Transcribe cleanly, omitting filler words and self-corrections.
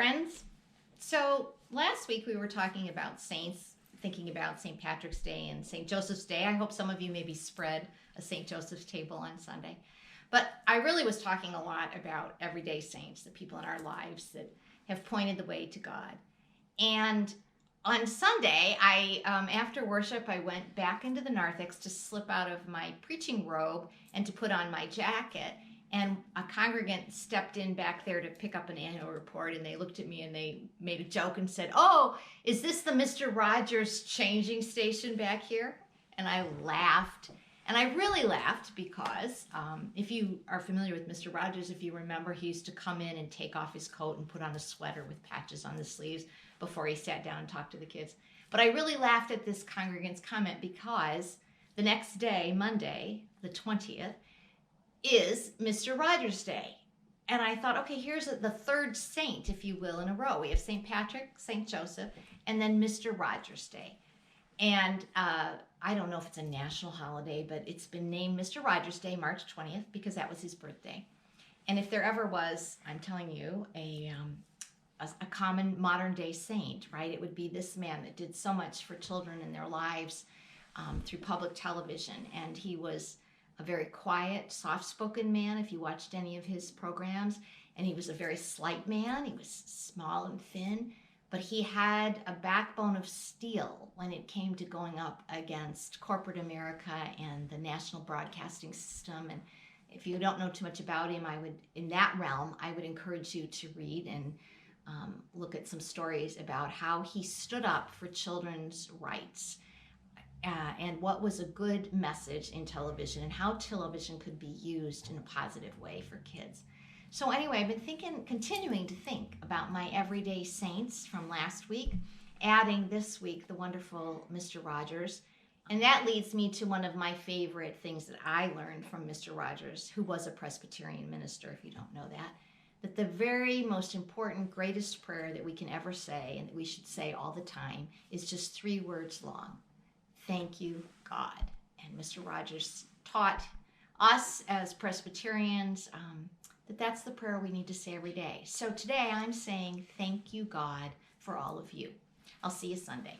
friends. So last week we were talking about saints, thinking about St. Patrick's Day and St. Joseph's Day. I hope some of you maybe spread a St. Joseph's table on Sunday. But I really was talking a lot about everyday saints, the people in our lives that have pointed the way to God. And on Sunday, after worship, I went back into the narthex to slip out of my preaching robe and to put on my jacket. And a congregant stepped in back there to pick up an annual report, and they looked at me and they made a joke and said, "Oh, is this the Mr. Rogers changing station back here?" And I laughed. And I really laughed because if you are familiar with Mr. Rogers, if you remember, he used to come in and take off his coat and put on a sweater with patches on the sleeves before he sat down and talked to the kids. But I really laughed at this congregant's comment because the next day, Monday, the 20th, is Mr. Rogers Day. And I thought, okay, here's the third saint, if you will, in a row. We have St. Patrick, St. Joseph, and then Mr. Rogers Day. And I don't know if it's a national holiday, but it's been named Mr. Rogers Day, March 20th, because that was his birthday. And if there ever was, I'm telling you, a common modern day saint, right? It would be this man that did so much for children in their lives through public television. And he was a very quiet, soft-spoken man, if you watched any of his programs. And he was a very slight man. He was small and thin. But he had a backbone of steel when it came to going up against corporate America and the national broadcasting system. And if you don't know too much about him, in that realm, I would encourage you to read and look at some stories about how he stood up for children's rights and what was a good message in television and how television could be used in a positive way for kids. So anyway, I've been continuing to think about my everyday saints from last week, adding this week the wonderful Mr. Rogers. And that leads me to one of my favorite things that I learned from Mr. Rogers, who was a Presbyterian minister, if you don't know that the very most important, greatest prayer that we can ever say, and that we should say all the time, is just 3 words long. Thank you, God. And Mr. Rogers taught us as Presbyterians that's the prayer we need to say every day. So today I'm saying thank you, God, for all of you. I'll see you Sunday.